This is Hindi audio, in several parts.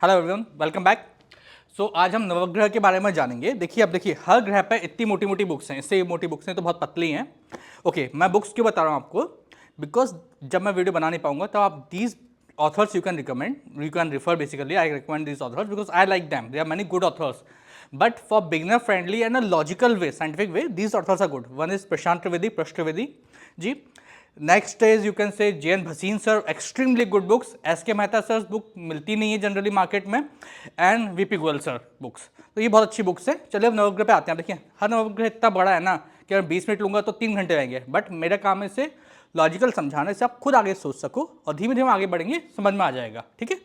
Hello everyone, welcome back. So आज हम नवग्रह के बारे में जानेंगे। देखिए, अब देखिए, हर ग्रह पे इतनी मोटी मोटी बुक्स हैं, इससे मोटी बुक्स हैं तो बहुत पतली हैं। ओके, मैं बुक्स क्यों बता रहा हूँ आपको, बिकॉज जब मैं वीडियो बना नहीं पाऊंगा तो आप these authors you can recommend, you can refer, basically I recommend these authors because I like them. There are many good authors, but for beginner friendly and a logical way, scientific way, these authors are good. One is Prashant Trivedi ji. Next is you can say J.N. Bhasin sir, extremely good books. S.K. Mehta sir book मिलती नहीं है जनरली मार्केट में, and VP. Goyal sir books, तो ये बहुत अच्छी बुक्स है। चलिए अब नवग्रह पे आते हैं। देखिए, हर नवग्रह इतना बड़ा है ना कि अगर 20 मिनट लूंगा तो 3 घंटे रहेंगे, बट मेरा काम है इसे लॉजिकल समझाने से आप खुद आगे सोच सको और धीमे धीमे आगे बढ़ेंगे, समझ में आ जाएगा। ठीक है,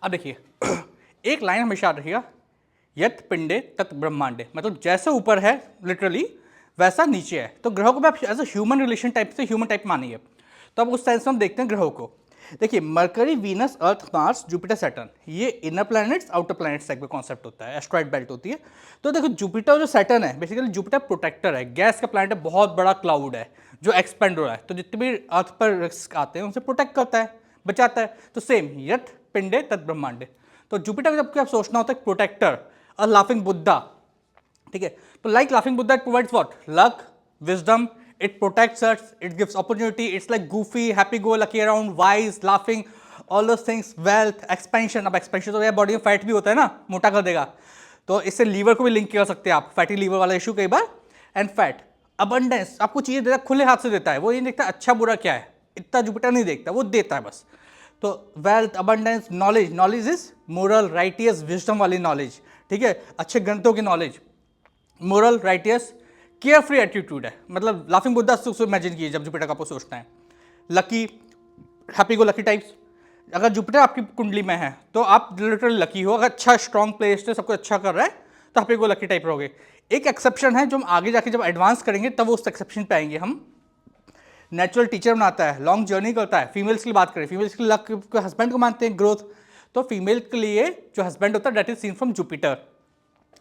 अब देखिए एक लाइन हमेशा याद रखिएगा, यत पिंडे तत् ब्रह्मांडे, मतलब जैसे ऊपर है लिटरली वैसा नीचे है। तो ग्रहों को भी आप as a human relation type से ह्यूमन टाइप मानिए। तो अब उस सेंस में हम देखते हैं ग्रहों को। देखिए, मरकरी, वीनस, अर्थ, मार्स, जुपिटर, सैटर्न, ये inner planets outer planets type का कॉन्सेप्ट होता है, एस्ट्रॉइड बेल्ट होती है। तो देखो, जुपिटर जो सैटर्न है, बेसिकली जुपिटर प्रोटेक्टर है, गैस का प्लैनेट है, बहुत बड़ा क्लाउड है जो एक्सपेंड हो रहा है, तो जितने भी अर्थ पर रिस्क आते हैं उनसे प्रोटेक्ट करता है, बचाता है। तो सेम यत पिंडे तत् ब्रह्मांडे, तो जुपिटर जब आप सोचना होता है प्रोटेक्टर, अ लाफिंग बुद्धा। ठीक है, तो like laughing Buddha, it provides what, luck, wisdom, it protects us, it gives opportunity, it's like goofy, happy go lucky around, wise, laughing, all those things, wealth, expansion। अब expansion तो यार बॉडी में फैट भी होता है ना, मोटा कर देगा, तो इससे लीवर को भी लिंक कर सकते हैं आप, फैटी लीवर वाला इशू कई बार। एंड फैट, अबंडेंस, आपको चीज़ें देता है, खुले हाथ से देता है, वो ये नहीं देखता अच्छा बुरा क्या है, इतना जुपिटर नहीं देखता, वो देता है बस। तो wealth, abundance, knowledge, knowledge is moral, righteous, wisdom वाली नॉलेज। ठीक है, अच्छे ग्रंथों की knowledge, moral, righteous, care free attitude है। मतलब लाफिंग बुद्धा से उसको इमेजिन कीजिए जब जुपिटर का आपको सोचना है। Lucky, happy go lucky types, अगर जुपिटर आपकी कुंडली में है तो आप लिटरली लकी हो। अगर अच्छा स्ट्रॉन्ग प्लेस है, सब कुछ अच्छा कर रहा है, तो हैप्पी गो लकी टाइप रहोगे। एक एक्सेप्शन है जो हम आगे जाके जब एडवांस करेंगे तब वो उस एक्सेप्शन पे आएंगे हम। नेचुरल टीचर बनाता है, लॉन्ग जर्नी करता है। फीमेल्स की बात करें, फीमेल्स के लक को हस्बैंड को मानते हैं, ग्रोथ, तो फीमेल के लिए जो हस्बैंड होता है that is seen from Jupiter.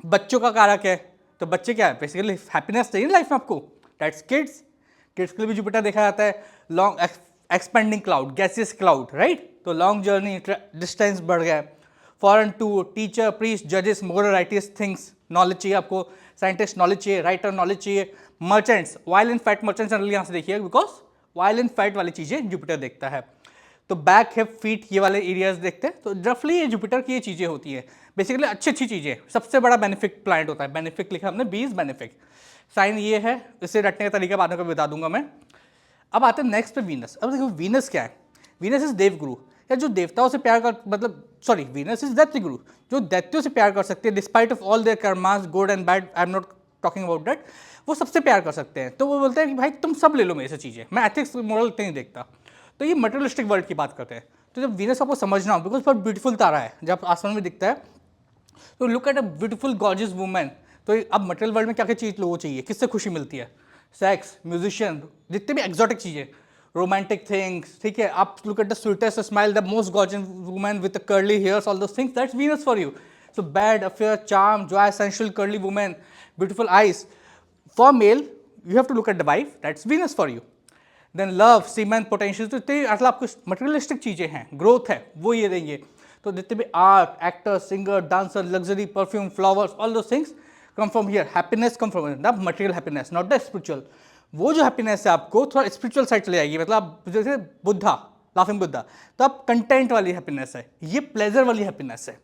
बच्चों का कारक है, तो बच्चे क्या है, बेसिकली हैप्पीनेस चाहिए लाइफ में आपको, दैट्स किड्स। किड्स के लिए भी जुपिटर देखा जाता है। Long expanding cloud, gaseous cloud, right, तो लॉन्ग जर्नी, डिस्टेंस बढ़ गया। फॉरेन टूर, टीचर, प्रीस्ट, जजेस, मोरल, राइटियस थिंग्स, नॉलेज चाहिए आपको, साइंटिस्ट नॉलेज चाहिए, राइटर नॉलेज चाहिए। Merchants, while and fat merchants generally यहाँ से देखिए, बिकॉज वाइल एंड फैट वाली चीज़ें जुपिटर देखता है। तो बैक, हिप, फीट, ये वाले एरियाज देखते हैं, तो रफली ये जुपिटर की ये चीज़ें होती हैं। बेसिकली अच्छी अच्छी चीज़ें, सबसे बड़ा बेनिफिक प्लैनेट होता है। बेनिफिक लिखा हमने 20 बेनिफिक, साइन ये है, इसे रटने का तरीका बाद में बता दूंगा मैं। अब आते हैं नेक्स्ट पे वीनस। अब देखो वीनस क्या है, वीनस इज देवगुरु, या जो देवताओं से प्यार कर, मतलब सॉरी, वीनस इज दैत्य गुरु, जो दैत्यों से प्यार कर सकते हैं despite of all their karmas, good and bad, I am not talking about that, वो सबसे प्यार कर सकते हैं। तो वो बोलते हैं कि भाई तुम सब ले लो मेरे से चीज़ें, मैं एथिक्स मोरल इतने नहीं देखता। तो ये मटेरियलिस्टिक वर्ल्ड की बात करते हैं। तो जब वीनस आपको समझना हो, बिकॉज बहुत ब्यूटीफुल तारा है, जब आसमान में दिखता है, तो look at a beautiful gorgeous women. तो अब मटेरियल वर्ल्ड में क्या क्या चीज़ लोगों चाहिए, किससे खुशी मिलती है, सेक्स, म्यूजिशियन, जितने भी एक्सोटिक चीज़ें, रोमांटिक थिंग्स। ठीक है, आप look at the sweetest smile, the most gorgeous women with curly hairs, all those things, that's Venus for you. So bad, affair, charm, joy, sensual, curly women, beautiful eyes. For male you have to look at the wife, that's Venus for you. Then love, semen, potential, तो इतने मतलब आपको मटेरियलिस्टिक चीज़ें हैं, ग्रोथ है, वो ये देंगे। तो जितने भी art, actor, singer, dancer, luxury, perfume, flowers, all those things come from here. Happiness come from the material happiness, not the spiritual. वो जो हैप्पीनेस है आपको थोड़ा स्पिरिचुअल साइड चले जाएगी, मतलब आप जैसे बुद्धा, लाफिंग बुद्धा, तो आप कंटेंट वाली हैप्पीनेस है, ये प्लेजर वाली हैप्पीनेस है।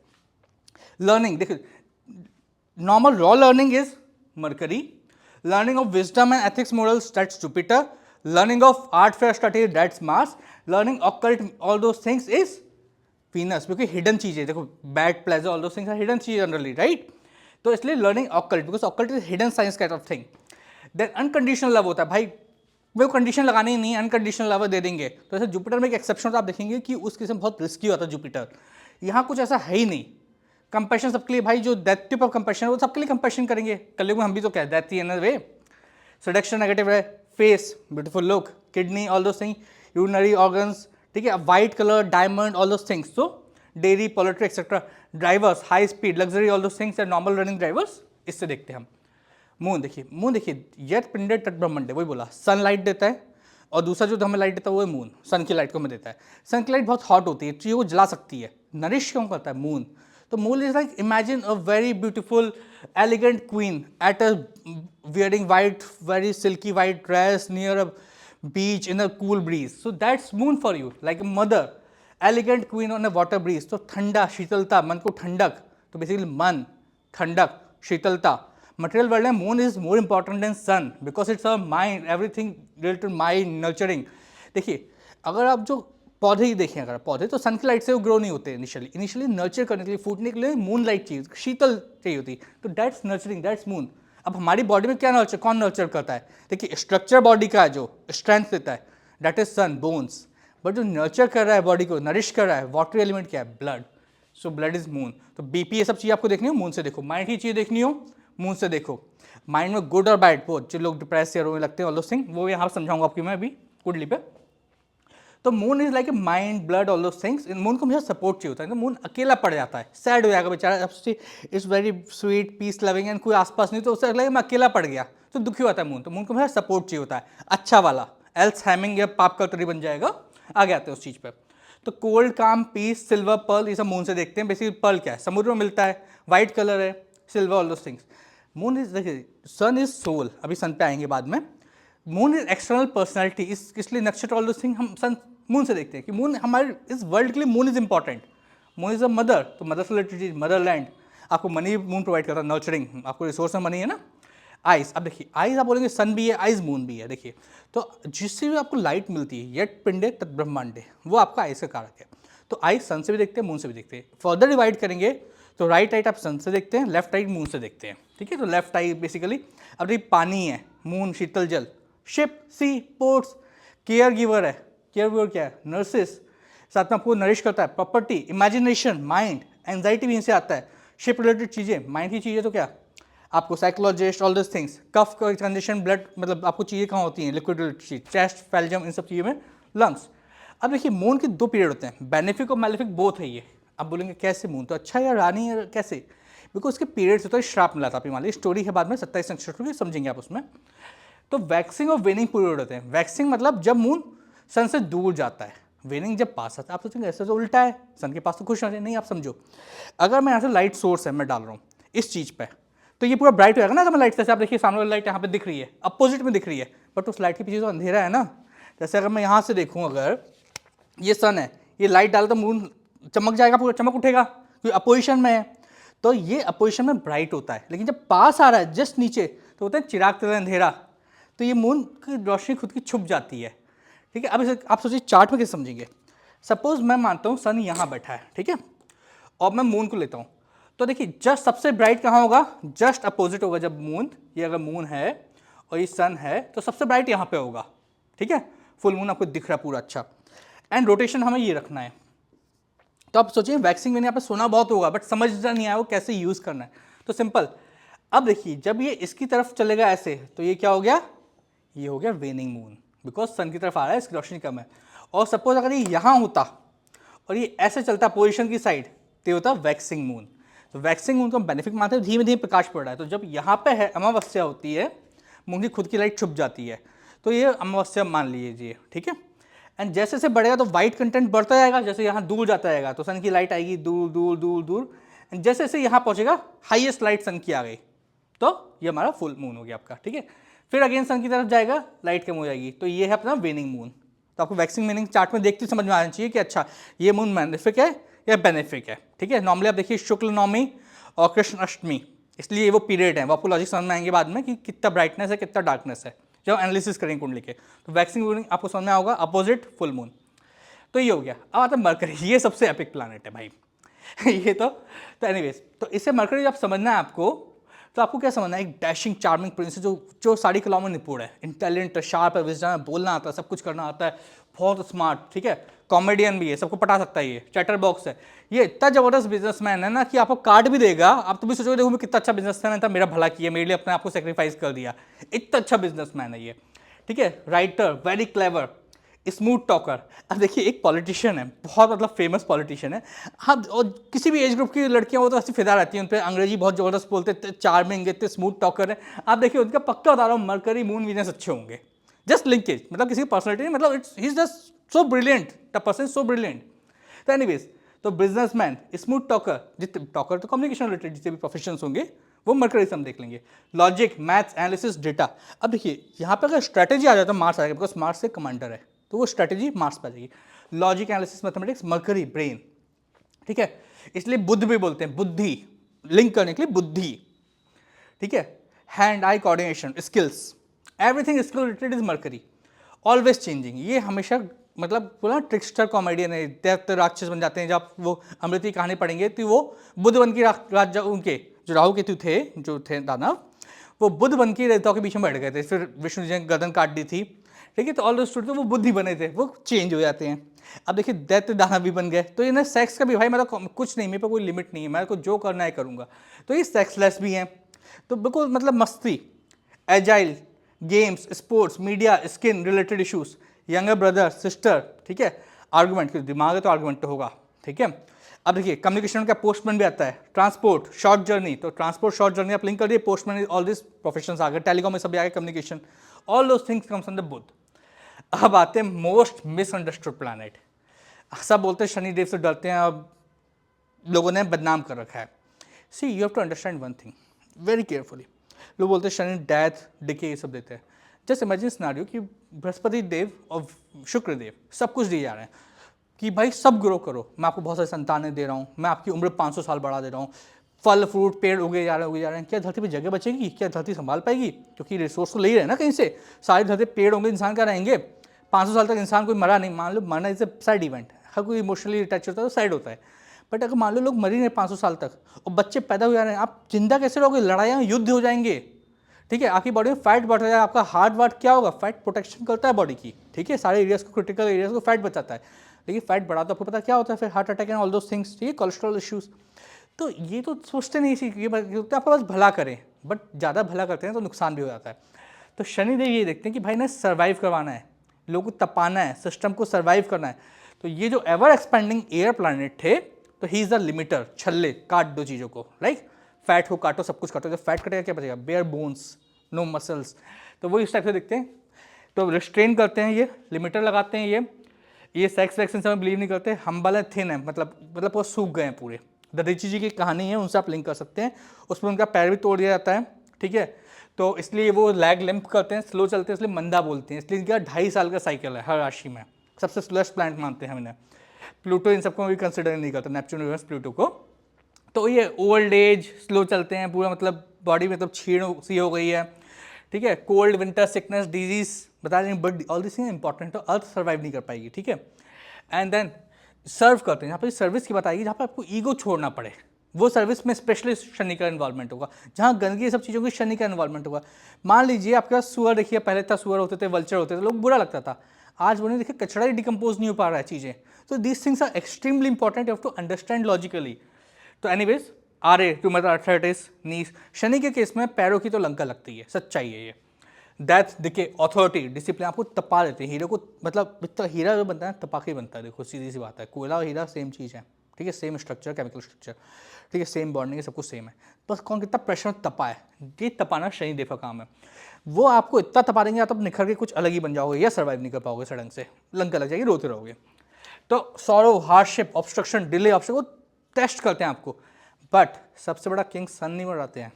लर्निंग, देखिए, normal raw learning is mercury, learning of wisdom and ethics morals, that's Jupiter, learning of art fair study, that's Mars, learning occult, all those things is Venus, क्योंकि हिडन चीज़ें, देखो bad, pleasure, all those things are hidden चीज जनरली, राइट। तो इसलिए learning occult, because occult is hidden science kind of thing. Then unconditional love होता है, भाई वो कंडीशन लगानी ही नहीं, अनकंडीशनल लव दे देंगे। तो ऐसे जुपिटर में एक एक्सेप्शन होता है, आप देखेंगे कि उस किस्म बहुत रिस्की होता है जुपिटर, यहाँ कुछ ऐसा है ही नहीं। कंपैशन सबके लिए, भाई जो दैत्य पर कंपैशन है वो सबके लिए कंपैशन करेंगे, कलयुग में हम भी तो क्या दैत्य इन वे। सेडक्शन नेगेटिव है, face, beautiful look, kidney, all those thing, urinary organs, ठीक है, white colour, diamond, all those things. तो dairy, poultry etcetera, drivers, high speed, luxury, all those things, normal running drivers, इससे देखते हैं हम। मून देखिए, मून देखिए, यत पिंडे तत् ब्रह्मांडे, वही बोला, सनलाइट देता है, और दूसरा जो हमें लाइट देता है वो है मून, सन की लाइट को हमें देता है। सन की लाइट बहुत हॉट होती है, चीज़ों को जला सकती है। नरिश क्यों करता है? मून। तो moon is like imagine a very beautiful elegant queen at a wearing white, very silky white dress near a beach in a cool breeze. So that's moon for you, like a mother, elegant queen on a water breeze. तो ठंडा, शीतलता, मन को ठंडक, तो बेसिकली मन, ठंडक, शीतलता। मटेरियल वर्ल्ड में moon is more important than sun because it's a mind, everything related mind, nurturing. देखिए, अगर आप जो पौधे ही देखें, अगर पौधे तो सन की लाइट से वो ग्रो नहीं होते इनिशियली नर्चर करने के लिए, फूटने के लिए मून लाइट चाहिए, शीतल चाहिए होती। तो दैट्स नर्चरिंग, दैट्स मून। अब हमारी बॉडी में क्या नर्चर, कौन नर्चर करता है? देखिए, स्ट्रक्चर बॉडी का है, जो स्ट्रेंथ देता है, that is sun, bones. But जो नर्चर कर रहा है बॉडी को, नरिश कर रहा है, वाटर एलिमेंट क्या है? Blood. So blood is moon. तो बीपी, ये सब चीज़ें आपको देखनी हो मून से देखो। माइंड की चीज़ें देखनी हो मून से देखो। माइंड में गुड और बैड बोथ, जो लोग डिप्रेस या रोने लगते हैं ऑल दोस थिंग, वो यहाँ समझाऊंगा आपकी मैं अभी कुंडली पे। तो moon is like a mind, blood, all those things. In moon को हमेशा सपोर्ट चाहिए होता है। तो मून अकेला पड़ जाता है, सैड हो जाएगा बेचारा, it's very sweet, peace loving and कोई आसपास नहीं, तो उससे लगेगा मैं अकेला पड़ गया, तो दुखी होता है मून। तो मून को हमेशा सपोर्ट चाहिए होता है, अच्छा वाला, एल्स हैमिंग या पाप का तरी बन जाएगा। आगे आते हैं उस चीज़ पर। तो कोल्ड, काम, पीस, सिल्वर, पर्ल, ये सब मून से देखते हैं। बेसिकली पर्ल क्या है? समुद्र में मिलता है, वाइट कलर है, silver, all those things. Moon is, देखिए, सन इज सोल, अभी सन पे आएंगे बाद में। मून इज एक्सटर्नल पर्सनैलिटी, इसलिए नक्षत्र, ऑल दोस थिंग हम सन मून से देखते हैं कि मून हमारे इस वर्ल्ड के लिए moon is important. Moon is a mother, तो मदर से रिलेटेड चीज, मदर लैंड। आपको मनी मून प्रोवाइड करता है, नर्चरिंग, आपको रिसोर्स में मनी है ना। आइस, अब देखिए, आइस आप बोलेंगे सन भी है, आइस मून भी है। देखिए, तो जिससे भी आपको लाइट मिलती है, यट पिंडे तत् ब्रह्मांडे, वो आपका आइस का कारक है। तो आइस सन से भी देखते हैं, मून से भी देखते हैं। फर्दर डिवाइड करेंगे तो राइट राइट आप सन से देखते हैं, लेफ्ट राइट मून से देखते हैं। ठीक है, तो लेफ्ट आई बेसिकली, अब देखिए पानी है, मून, शीतल जल, शिप, सी, पोर्ट्स, केयर गिवर है, केयर गिवर क्या है? नर्सिस, साथ में आपको नरिश करता है, प्रॉपर्टी, इमेजिनेशन, माइंड, एंजाइटी भी इनसे आता है। शिप रिलेटेड चीज़ें, माइंड की चीज़ें तो क्या आपको psychologist, all this things, cough congestion, blood, मतलब आपको चीज़ें कहाँ होती हैं? लिक्विड चीज, चेस्ट, फैलजम, इन सब चीज़ों में, लंग्स। अब देखिए, मून के दो पीरियड होते हैं, बेनिफिक और मैलिफिक बोथ है ये। अब बोलेंगे कैसे मून, तो अच्छा या रानी या कैसे? बिकॉज उसके पीरियड्स होता है, श्राप मिला था अभी, मान लीजिए स्टोरी है बाद में 27 नक्षत्र की, समझेंगे आप उसमें। तो वैक्सिंग और वेनिंग पीरियड होते हैं। वैक्सिंग मतलब जब मून सन से दूर जाता है, वेनिंग जब पास आता है। आप सोचेंगे ऐसे तो उल्टा है, सन के पास तो खुश हो जाए, नहीं। आप समझो, अगर मैं यहाँ से लाइट सोर्स है मैं डाल रहा हूँ इस चीज़ पे, तो ये पूरा ब्राइट हो जाएगा ना। अगर मैं लाइट से, आप देखिए सामने वाली लाइट यहाँ पे दिख रही है, अपोजिट में दिख रही है, बट उस लाइट के पीछे तो अंधेरा है ना। जैसे अगर मैं यहाँ से देखूँ, अगर ये सन है, ये लाइट डाल तो मून चमक जाएगा, पूरा चमक उठेगा, क्योंकि अपोजिशन में है। तो ये अपोजिशन में ब्राइट होता है, लेकिन जब पास आ रहा है जस्ट नीचे, तो होता है चिराग तरह अंधेरा। तो ये मून की रोशनी खुद की छुप जाती है। ठीक है, अब इसे आप सोचिए चार्ट में कैसे समझेंगे। सपोज मैं मानता हूँ सन यहाँ बैठा है, ठीक है, और मैं मून को लेता हूँ। तो देखिए, जस्ट सबसे ब्राइट कहाँ होगा? जस्ट अपोजिट होगा। जब मून, ये अगर मून है और ये सन है, तो सबसे ब्राइट यहाँ पे होगा। ठीक है, फुल मून आपको दिख रहा है पूरा, अच्छा। एंड रोटेशन हमें ये रखना है। तो आप सोचिए, वैक्सिंग मैंने यहाँ पे सुना बहुत होगा, बट समझना नहीं आया वो कैसे यूज़ करना है। तो सिंपल, अब देखिए, जब ये इसकी तरफ चलेगा ऐसे, तो ये क्या हो गया? ये हो गया वेनिंग मून, बिकॉज सन की तरफ आ रहा है, इसकी रोशनी कम है। और सपोज अगर ये यहाँ होता और ये ऐसे चलता पोजीशन की साइड, तो ये होता वैक्सिंग मून। तो वैक्सिंग मून को हम बेनिफिट मानते हैं, धीमे धीमे प्रकाश पड़ रहा है। तो जब यहाँ पे है, अमावस्या होती है, मून की खुद की लाइट छुप जाती है, तो ये अमावस्या मान लीजिए। ठीक है, एंड जैसे जैसे बढ़ेगा तो वाइट कंटेंट बढ़ता जाएगा। जैसे यहाँ दूर जाता जाएगा तो सन की लाइट आएगी दूर दूर दूर दूर, एंड जैसे जैसे यहाँ पहुँचेगा हाईएस्ट लाइट सन की आ गई, तो ये हमारा फुल मून हो गया आपका। ठीक है, फिर अगेन सन की तरफ जाएगा, लाइट कम हो जाएगी, तो ये है अपना वेनिंग मून। तो आपको वैक्सिंग मीनिंग चार्ट में देखते समझ में आना चाहिए कि अच्छा ये मून मैनिफिक है या बेनिफिक है। ठीक है, नॉर्मली आप देखिए शुक्ल नवमी और कृष्ण अष्टमी, इसलिए वो पीरियड है, वो आपको लॉजिक समझ में आएंगे बाद में कि कितना ब्राइटनेस है कितना डार्कनेस है, जब एनालिसिस करेंगे कुंडली के। तो वैक्सिंग मून आपको समझ में होगा, अपोजिट फुल मून। तो ये हो गया। अब आता है मरकरी, ये सबसे एपिक प्लानट है भाई ये तो एनीवेज, तो इससे मरकरी जब समझना है आपको, तो आपको क्या समझना है? एक डैशिंग चार्मिंग प्रिंस जो सारी कलाओं में निपुण है, इंटेलिजेंट है, शार्प है, विजडम है, बोलना आता है, सब कुछ करना आता है, बहुत स्मार्ट। ठीक है, कॉमेडियन भी है, सबको पटा सकता है, ये चैटर बॉक्स है। ये इतना जबरदस्त बिजनेसमैन है ना कि आपको कार्ड भी देगा, आप तो भी सोचोगे देखो मैं कितना अच्छा बिजनेसमैन है, मेरा भला किया, मेरे लिए अपने आप को सेक्रीफाइस कर दिया, इतना अच्छा बिजनेसमैन है ये। ठीक है, writer, very clever, smooth talker. अब देखिए, एक पॉलिटिशियन है, बहुत मतलब फेमस पॉलिटिशियन है। हाँ, और किसी भी एज ग्रुप की लड़कियां वो तो ऐसी फिदा रहती हैं उन पर, अंग्रेजी बहुत ज़बरदस्त बोलते, चार्मिंग, इतने स्मूथ टॉकर है। आप देखिए, उनका पक्का बता रहा हूँ मरकरी मून वीनस अच्छे होंगे, जस्ट लिंकेज, मतलब किसी की पर्सनैलिटी नहीं, मतलब it's he is just so brilliant, the person is so brilliant. तो एनीवेज, तो बिजनेसमैन, स्मूथ टॉकर, जितने टॉकर तो कम्युनिकेशन रिलेटेड जितने भी प्रोफेशंस होंगे वो मरकरी से हम देख लेंगे। Logic, maths, analysis, data. अब देखिए यहाँ पे अगर स्ट्रैटेजी आ जाता है मार्स आ जाएगा, बिकॉज मार्स से कमांडर है, तो वो स्ट्रैटेजी मार्स पे आ जाएगी। Logic, analysis, mathematics, mercury, brain, ठीक है। इसलिए बुद्ध भी बोलते हैं, बुद्धि, लिंक करने के लिए बुद्धि, ठीक है। Hand eye coordination, skills, everything skill related is mercury, always changing. ये हमेशा मतलब पूरा ट्रिक्स्टर कॉमेडियन है, दैत्य राक्षस बन जाते हैं। जब वो अमृत की कहानी पढ़ेंगे तो वो बुद्ध बन के राजा, उनके जो राहु केतु थे, जो थे दानव, वो बुद्ध बन के देवताओं के बीच में बैठ गए थे। फिर विष्णु जी ने गर्दन काट दी थी, ठीक है। तो ऑल दोस तो वो बुद्धि बने थे, वो चेंज हो जाते हैं। अब देखिए दैत्य दानव भी बन गए। तो इन्हें सेक्स का भी भाई मतलब कुछ नहीं, मेरे पे कोई लिमिट नहीं है, मेरे को जो करना है करूँगा। तो ये सेक्सलेस भी हैं, तो बिल्कुल मतलब मस्ती, agile, games, sports, media, skin related issues, younger brother sister, ठीक है। आर्गूमेंट, क्योंकि दिमाग है तो आर्गूमेंट तो होगा, ठीक है। अब देखिए कम्युनिकेशन का पोस्टमैन भी आता है, ट्रांसपोर्ट, शॉर्ट जर्नी, तो ट्रांसपोर्ट शॉर्ट जर्नी आप लिंक कर दिए, पोस्टमैन, ऑल दिस प्रोफेशंस आ गए, टेलीकॉम में सब आ गए, communication, all those things comes under Budh. अब आते हैं मोस्ट मिसअंडरस्टूड प्लैनेट। सब बोलते हैं शनिदेव से डरते हैं, अब लोगों ने बदनाम कर रखा है। See you have to understand one thing very carefully. लोग बोलते हैं शनि डेथ, डिके ये सब देते हैं। जस्ट इमेजिन सिनेरियो कि बृहस्पति देव और शुक्र देव सब कुछ दिए जा रहे हैं कि भाई सब ग्रो करो, मैं आपको बहुत सारी संतानें दे रहा हूँ, मैं आपकी उम्र 500 साल बढ़ा दे रहा हूँ, फल फ्रूट पेड़ उगे जा रहे हैं। क्या धरती पे जगह बचेगी? क्या धरती संभाल पाएगी? क्योंकि रिसोर्स तो ले ही रहे ना कहीं से, सारी धरती पेड़ होंगे, इंसान का रहेंगे 500 साल तक। इंसान कोई मरा नहीं, मान लो मरना इज ए साइड इवेंट, हर कोई इमोशनली अटैच होता है तो साइड होता है। बट अगर मान लो लोग मर ही नहीं 500 साल तक और बच्चे पैदा हो जा रहे हैं, आप जिंदा कैसे रहोगे? लड़ाइयाँ युद्ध हो जाएंगे, ठीक है। आपकी बॉडी में फैट बढ़ जाएगा, आपका हार्ट वार्ट क्या होगा? फैट प्रोटेक्शन करता है बॉडी की, ठीक है, सारे एरियाज को, क्रिटिकल एरियाज को फैट बचाता है। लेकिन फैट बढ़ा तो आपको पता क्या होता है फिर? Heart attack and all those things, ठीक है, कोलेस्ट्रॉल इश्यूज। तो ये तो सोचते नहीं, ये आपका बस भला करें, बट ज़्यादा भला करते हैं तो नुकसान भी हो जाता है। तो शनिदेव ये देखते हैं कि भाई ने सर्वाइव करवाना है, लोगों को तपाना है, सिस्टम को सर्वाइव करना है। तो ये जो एवर एक्सपेंडिंग एयर प्लैनेट थे, तो ही इज द लिमिटर, छल्ले, काट दो चीज़ों को, लाइक फैट को काटो, सब कुछ काटो। जब फैट कटेगा क्या बचेगा? Bare bones, no muscles. तो वो इस टाइप से दिखते हैं। तो रिस्ट्रेन करते हैं, ये लिमिटर लगाते हैं, ये सेक्स वैक्स इन सब में बिलीव नहीं करते, हम्बल है, थिन है, मतलब वो सूख गए हैं पूरे। दधीची जी की कहानी है, उनसे आप लिंक कर सकते हैं, उसमें उनका पैर भी तोड़ दिया जाता है, ठीक है। तो इसलिए वो लैग लिम्प करते हैं, स्लो चलते हैं, इसलिए मंदा बोलते हैं। इसलिए इनका 2.5 साल का साइकिल है हर राशि में, सबसे स्लोएस्ट प्लैनेट मानते हैं हम इन्हें। प्लूटो इन सबको भी कंसिडर नहीं करता, नेपच्यून, यूरेनस, प्लूटो को। तो ये ओल्ड एज, स्लो चलते हैं पूरा, मतलब बॉडी मतलब छीण सी हो गई है, ठीक है। कोल्ड, विंटर, सिकनेस, डिजीज बता रहे हैं, but all this thing important, तो अर्थ सर्वाइव नहीं कर पाएगी, ठीक है। एंड देन सर्व करते हैं, यहाँ पर सर्विस की बताएगी, जहाँ पर आपको ईगो छोड़ना पड़े, वो सर्विस में स्पेशली शनि का इन्वॉल्वमेंट होगा। जहाँ गंदगी सब चीज़ों की, शनि का इन्वॉल्वमेंट होगा। मान लीजिए आपके पास सुअर, देखिए पहले था सुअर होते थे, वल्चर होते थे, लोग बुरा लगता था। आज बोले देखिए कचरा ही डिकम्पोज नहीं हो पा रहा है चीज़ें। तो these things are extremely important, you have to understand logically. तो एनीवेज, आरे टू मतलब अर्थराइटिस, नीस। शनि के केस में पैरों की तो लंका लगती है, सच्चाई है ये। डेथ, दिखे, अथॉरिटी, डिसिप्लिन, आपको तपा देते हैं। हीरे को मतलब इतना हीरा जो बनता है तपा के बनता है, देखो सीधी सी बात है। कोयला और हीरा सेम चीज़ है, ठीक है, सेम स्ट्रक्चर, केमिकल स्ट्रक्चर, ठीक है, सेम बॉन्डिंग है, सब कुछ सेम है। बस कौन कितना प्रेशर तपा है, ये तपाना शनिदेव का काम है। वो आपको इतना तपा देंगे, आप निखर के कुछ अलग ही बन जाओगे, या सर्वाइव नहीं कर पाओगे, सडन से लंका लग जाएगी, रोते रहोगे। तो sorrow, hardship, obstruction, delay, obstruction, वो टेस्ट करते हैं आपको। बट सबसे बड़ा किंग सन नहीं बन जाते हैं,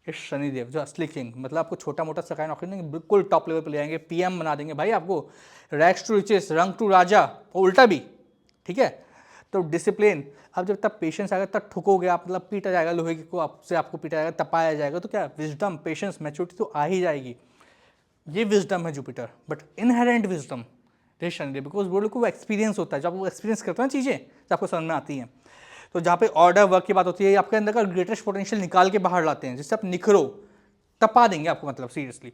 इस शनिदेव जो असली किंग, मतलब आपको छोटा मोटा सरकारी नौकरी नहीं, बिल्कुल टॉप लेवल पे ले आएंगे, पीएम बना देंगे भाई आपको, रैक्स टू रिचेस, रंग टू राजा, और उल्टा भी, ठीक है। तो डिसिप्लिन, अब जब तक पेशेंस आएगा तब ठुकोगे आप, मतलब पीटा जाएगा लोहे को, आपसे आपको पीटा जाएगा, तपाया जाएगा, तो क्या विजडम, पेशेंस, मैच्योरिटी तो आ ही जाएगी। ये विजडम है जुपिटर, बट इनहेरेंट विजडम ये शनिदेव, बिकॉज वो लोग को एक्सपीरियंस होता है, जब वो एक्सपीरियंस करते हैं ना चीज़ें, जब आपको समझ में आती हैं। तो जहाँ पे ऑर्डर वर्क की बात होती है, आपके अंदर का ग्रेटेस्ट पोटेंशियल निकाल के बाहर लाते हैं, जिससे आप निखरो, तपा देंगे आपको, मतलब सीरियसली।